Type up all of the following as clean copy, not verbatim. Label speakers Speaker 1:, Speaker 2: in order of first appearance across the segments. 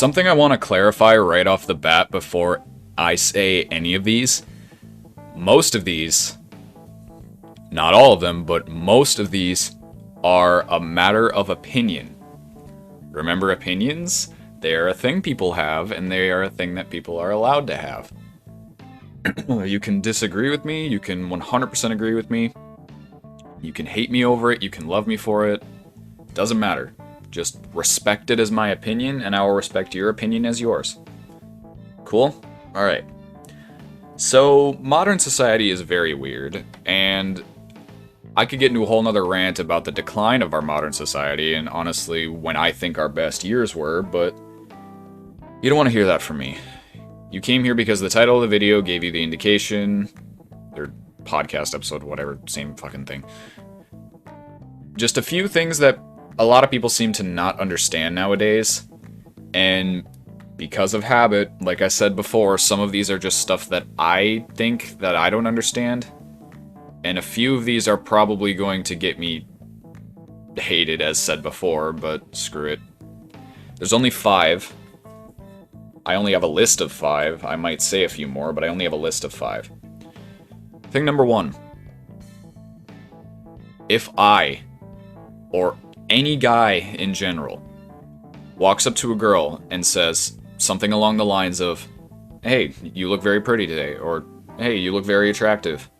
Speaker 1: Something I want to clarify right off the bat before I say any of these. Most of these, not all of them, but most of these are a matter of opinion. Remember, opinions? They are a thing people have, and they are a thing that people are allowed to have. You can disagree with me, you can 100% agree with me, you can hate me over it, you can love me for it. Doesn't matter. Just respect it as my opinion, and I will respect your opinion as yours. Cool? Alright. So, modern society is very weird, and I could get into a whole nother rant about the decline of our modern society, and honestly, when I think our best years were, but you don't want to hear that from me. You came here because the title of the video gave you the indication, or podcast episode, whatever, same fucking thing. Just a few things that a lot of people seem to not understand nowadays, and because of habit, like I said before, some of these are just stuff that I think that I don't understand, and a few of these are probably going to get me hated, as said before, but screw it. There's only 5. I only have a list of 5. I might say a few more, but I only have a list of 5. Thing number 1. If I, or any guy in general, walks up to a girl and says something along the lines of, "Hey, you look very pretty today," or "Hey, you look very attractive,"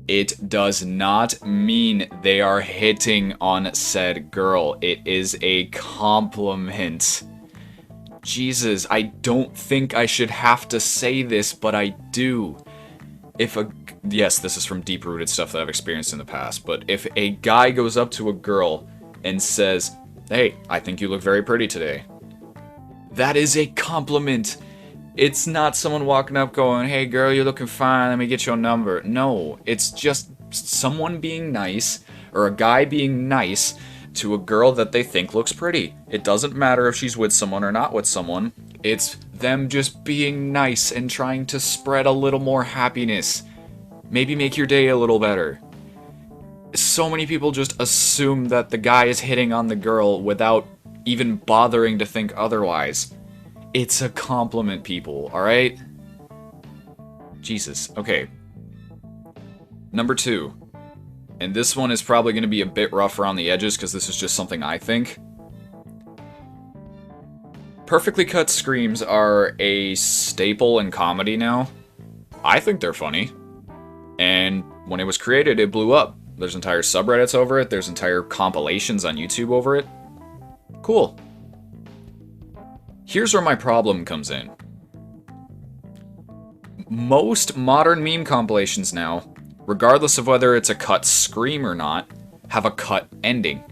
Speaker 1: it does not mean they are hitting on said girl. It is a compliment. Jesus, I don't think I should have to say this, but I do. Yes, this is from deep-rooted stuff that I've experienced in the past, but if a guy goes up to a girl and says, "Hey, I think you look very pretty today," that is a compliment. It's not someone walking up going, "Hey girl, you're looking fine, let me get your number." No, it's just someone being nice, or a guy being nice to a girl that they think looks pretty. It doesn't matter if she's with someone or not with someone. It's them just being nice and trying to spread a little more happiness. Maybe make your day a little better. So many people just assume that the guy is hitting on the girl without even bothering to think otherwise. It's a compliment, people, alright? Jesus. Okay. Number 2. And this one is probably going to be a bit rough around the edges because this is just something I think. Perfectly cut screams are a staple in comedy now. I think they're funny. And when it was created, it blew up. There's entire subreddits over it. There's entire compilations on YouTube over it. Cool. Here's where my problem comes in. Most modern meme compilations now, regardless of whether it's a cut scream or not, have a cut ending.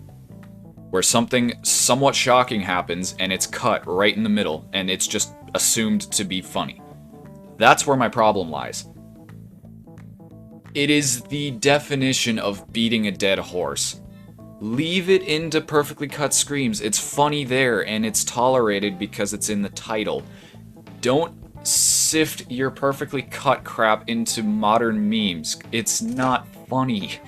Speaker 1: Where something somewhat shocking happens and it's cut right in the middle and it's just assumed to be funny. That's where my problem lies. It is the definition of beating a dead horse. Leave it into perfectly cut screams. It's funny there and it's tolerated because it's in the title. Don't sift your perfectly cut crap into modern memes. It's not funny.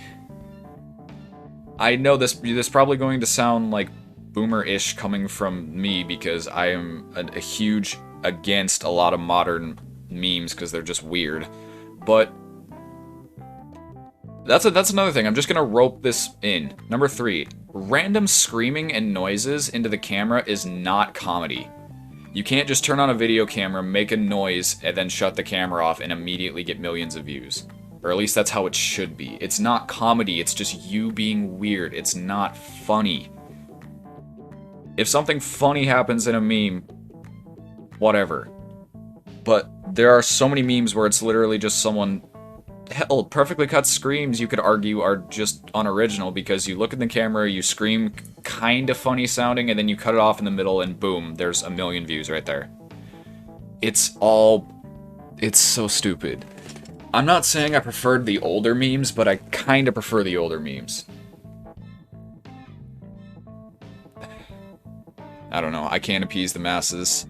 Speaker 1: I know this is probably going to sound like boomer-ish coming from me because I am a huge against a lot of modern memes because they're just weird. But that's another thing. I'm just gonna rope this in. Number 3, random screaming and noises into the camera is not comedy. You can't just turn on a video camera, make a noise, and then shut the camera off and immediately get millions of views. Or at least that's how it should be. It's not comedy, it's just you being weird. It's not funny. If something funny happens in a meme, whatever. But there are so many memes where it's literally just someone... Hell, perfectly cut screams, you could argue, are just unoriginal because you look in the camera, you scream kinda funny sounding, and then you cut it off in the middle, and boom, there's a million views right there. It's so stupid. I'm not saying I preferred the older memes, but I kinda prefer the older memes. I don't know, I can't appease the masses.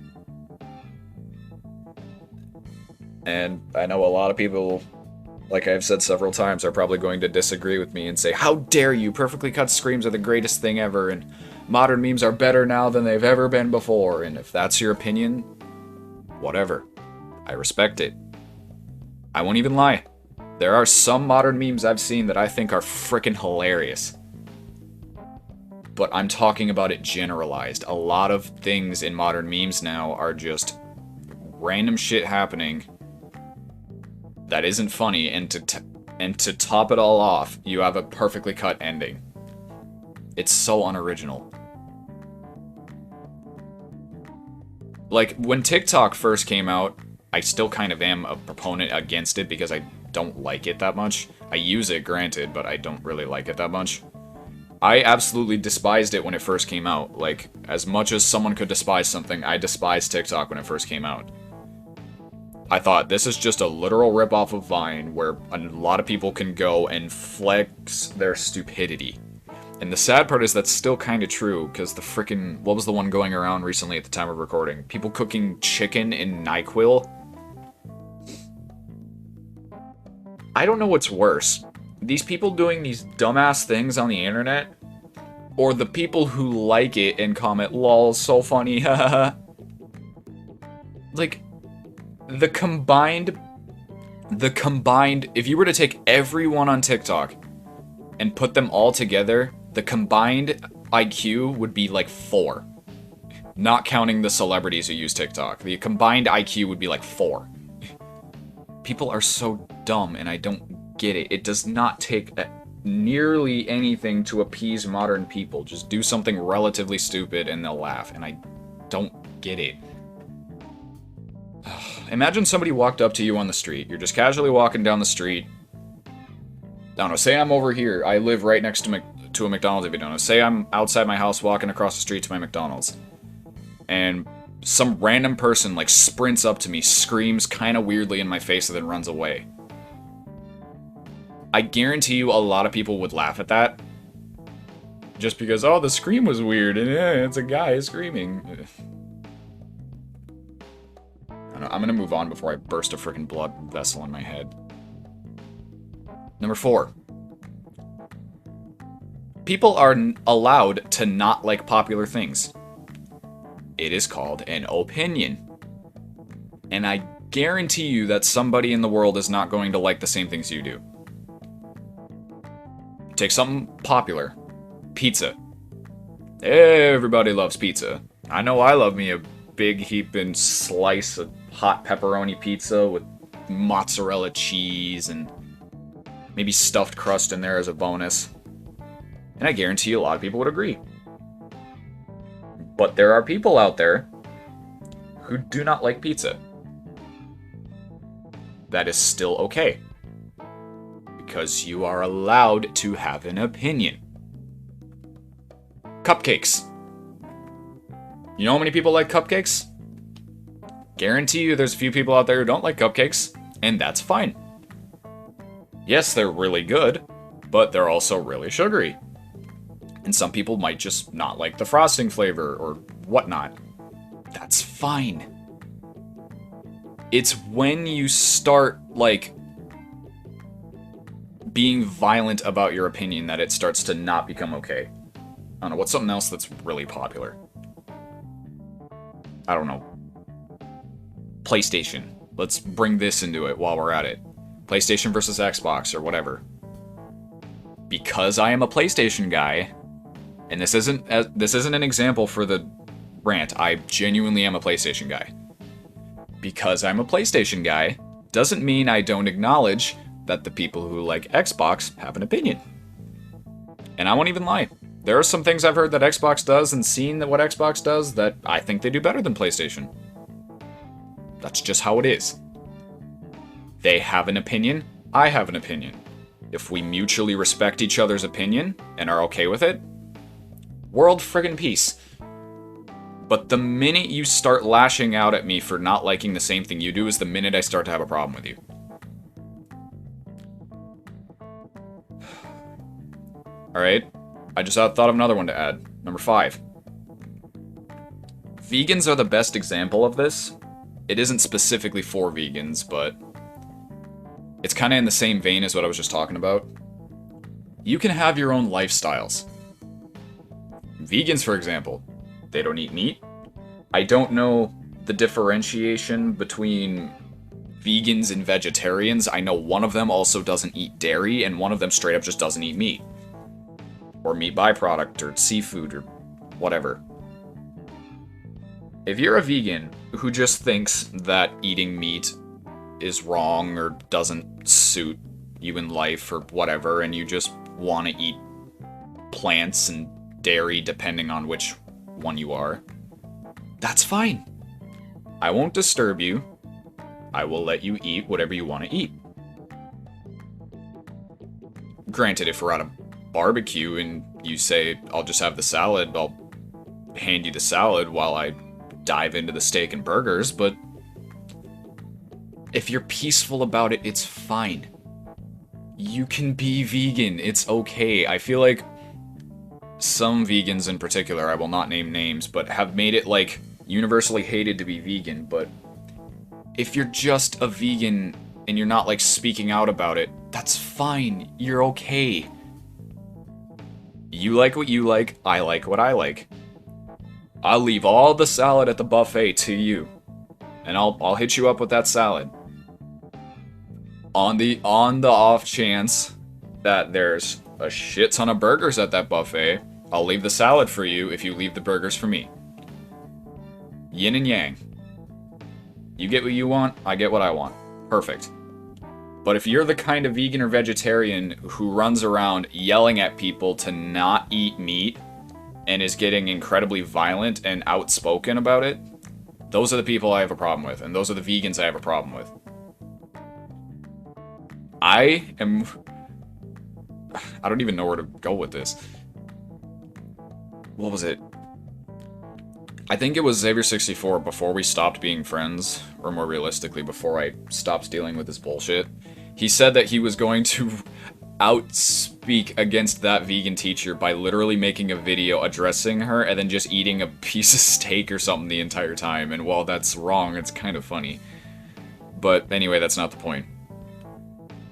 Speaker 1: And I know a lot of people like I've said several times, are probably going to disagree with me and say, how dare you, perfectly cut screams are the greatest thing ever, and modern memes are better now than they've ever been before, and if that's your opinion, whatever. I respect it. I won't even lie. There are some modern memes I've seen that I think are frickin' hilarious. But I'm talking about it generalized. A lot of things in modern memes now are just random shit happening that isn't funny, and to top it all off, you have a perfectly cut ending. It's so unoriginal. Like, when TikTok first came out, I still kind of am a proponent against it because I don't like it that much. I use it, granted, but I don't really like it that much. I absolutely despised it when it first came out. Like, as much as someone could despise something, I despised TikTok when it first came out. I thought, this is just a literal ripoff of Vine where a lot of people can go and flex their stupidity. And the sad part is that's still kind of true, because the frickin'... What was the one going around recently at the time of recording? People cooking chicken in NyQuil? I don't know what's worse. These people doing these dumbass things on the internet, or the people who like it and comment, lol, so funny, haha. Like, the combined, if you were to take everyone on TikTok and put them all together, the combined IQ would be like 4. Not counting the celebrities who use TikTok. The combined IQ would be like 4. People are so dumb, and I don't get it. It does not take nearly anything to appease modern people. Just do something relatively stupid and they'll laugh, and I don't get it. Imagine somebody walked up to you on the street. You're just casually walking down the street. I don't know, say I'm over here. I live right next to a McDonald's, if you don't know. Say I'm outside my house walking across the street to my McDonald's. And some random person, like, sprints up to me, screams kind of weirdly in my face, and then runs away. I guarantee you a lot of people would laugh at that. Just because, oh, the scream was weird, and it's a guy screaming. I'm gonna move on before I burst a freaking blood vessel in my head. Number 4. People are allowed to not like popular things. It is called an opinion. And I guarantee you that somebody in the world is not going to like the same things you do. Take something popular. Pizza. Everybody loves pizza. I know I love me a big heaping slice of hot pepperoni pizza with mozzarella cheese and maybe stuffed crust in there as a bonus. And I guarantee you a lot of people would agree. But there are people out there who do not like pizza. That is still okay. Because you are allowed to have an opinion. Cupcakes. You know how many people like cupcakes? Guarantee you there's a few people out there who don't like cupcakes, and that's fine. Yes, they're really good, but they're also really sugary. And some people might just not like the frosting flavor or whatnot. That's fine. It's when you start, like, being violent about your opinion that it starts to not become okay. I don't know, what's something else that's really popular? I don't know. PlayStation. Let's bring this into it while we're at it. PlayStation versus Xbox or whatever. Because I am a PlayStation guy, and this isn't an example for the rant, I genuinely am a PlayStation guy. Because I'm a PlayStation guy, doesn't mean I don't acknowledge that the people who like Xbox have an opinion. And I won't even lie. There are some things I've heard that Xbox does and seen that what Xbox does that I think they do better than PlayStation. That's just how it is. They have an opinion, I have an opinion. If we mutually respect each other's opinion and are okay with it, world friggin' peace. But the minute you start lashing out at me for not liking the same thing you do is the minute I start to have a problem with you. Alright, I just thought of another one to add. Number 5. Vegans are the best example of this. It isn't specifically for vegans, but It's kind of in the same vein as what I was just talking about. You can have your own lifestyles. Vegans, for example, they don't eat meat. I don't know the differentiation between vegans and vegetarians. I know one of them also doesn't eat dairy, and one of them straight up just doesn't eat meat. Or meat byproduct, or seafood, or whatever. If you're a vegan who just thinks that eating meat is wrong or doesn't suit you in life or whatever, and you just want to eat plants and dairy depending on which one you are, that's fine. I won't disturb you. I will let you eat whatever you want to eat. Granted, if we're at a barbecue and you say, I'll just have the salad, I'll hand you the salad while I dive into the steak and burgers, but if you're peaceful about it, it's fine. You can be vegan, it's okay. I feel like some vegans in particular, I will not name names, but have made it like universally hated to be vegan, but if you're just a vegan and you're not like speaking out about it, that's fine. You're okay. You like what you like, I like what I like. I'll leave all the salad at the buffet to you, and I'll hit you up with that salad. On the off chance that there's a shit ton of burgers at that buffet, I'll leave the salad for you if you leave the burgers for me. Yin and yang. You get what you want, I get what I want. Perfect. But if you're the kind of vegan or vegetarian who runs around yelling at people to not eat meat and is getting incredibly violent and outspoken about it, those are the people I have a problem with, and those are the vegans I have a problem with. I don't even know where to go with this. What was it? I think it was Xavier64 before we stopped being friends, or more realistically, before I stopped dealing with this bullshit. He said that he was going to outspeak against that vegan teacher by literally making a video addressing her and then just eating a piece of steak or something the entire time. And while that's wrong, it's kind of funny. But anyway, that's not the point.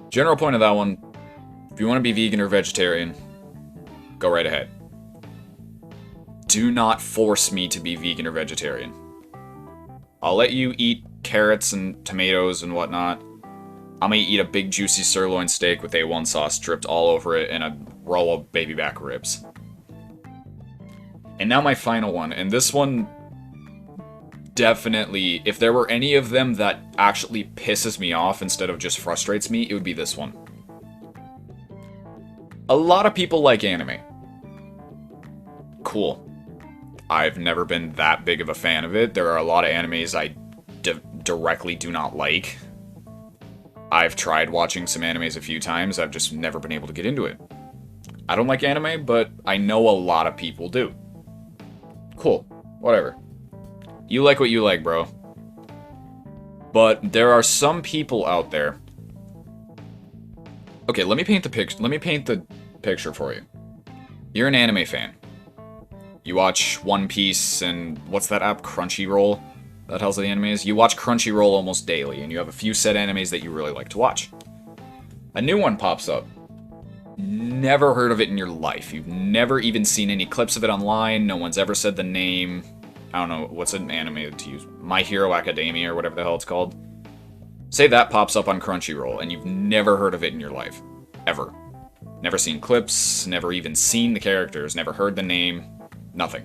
Speaker 1: General point of that one, if you want to be vegan or vegetarian, go right ahead. Do not force me to be vegan or vegetarian. I'll let you eat carrots and tomatoes and whatnot. I'm gonna eat a big juicy sirloin steak with A1 sauce dripped all over it and a roll of baby back ribs. And now my final one, and this one definitely, if there were any of them that actually pisses me off instead of just frustrates me, it would be this one. A lot of people like anime. Cool. I've never been that big of a fan of it. There are a lot of animes I directly do not like. I've tried watching some animes a few times, I've just never been able to get into it. I don't like anime, but I know a lot of people do. Cool. Whatever. You like what you like, bro. But there are some people out there. Okay, let me paint the picture for you. You're an anime fan. You watch One Piece and what's that app? Crunchyroll? That hell's the animes? You watch Crunchyroll almost daily, and you have a few set animes that you really like to watch. A new one pops up. Never heard of it in your life. You've never even seen any clips of it online. No one's ever said the name. I don't know, what's an anime to use? My Hero Academia or whatever the hell it's called. Say that pops up on Crunchyroll, and you've never heard of it in your life. Ever. Never seen clips, never even seen the characters, never heard the name. Nothing.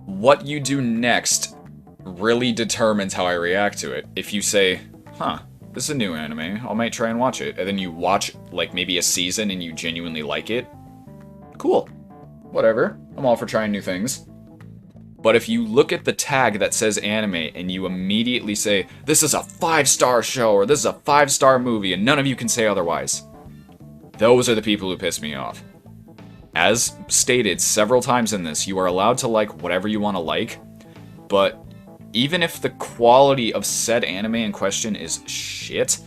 Speaker 1: What you do next really determines how I react to it. If you say, huh, this is a new anime, I might try and watch it, and then you watch, like, maybe a season and you genuinely like it, cool. Whatever. I'm all for trying new things. But if you look at the tag that says anime and you immediately say, this is a 5-star show or this is a 5-star movie and none of you can say otherwise, those are the people who piss me off. As stated several times in this, you are allowed to like whatever you want to like, but even if the quality of said anime in question is shit,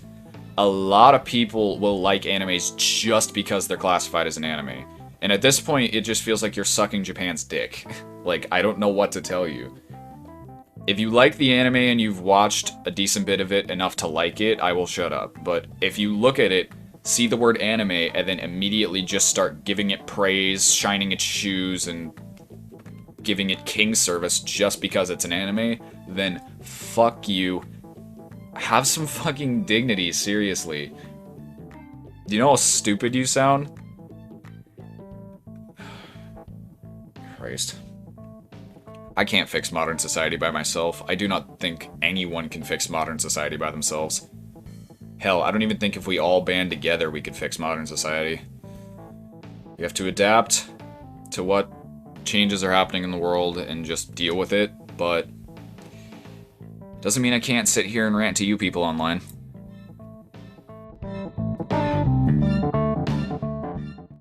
Speaker 1: a lot of people will like animes just because they're classified as an anime. And at this point, it just feels like you're sucking Japan's dick. Like, I don't know what to tell you. If you like the anime and you've watched a decent bit of it enough to like it, I will shut up. But if you look at it, see the word anime, and then immediately just start giving it praise, shining its shoes, and giving it king service just because it's an anime, then fuck you. Have some fucking dignity, seriously. Do you know how stupid you sound? Christ. I can't fix modern society by myself. I do not think anyone can fix modern society by themselves. Hell, I don't even think if we all band together we could fix modern society. We have to adapt to what changes are happening in the world and just deal with it, but doesn't mean I can't sit here and rant to you people online.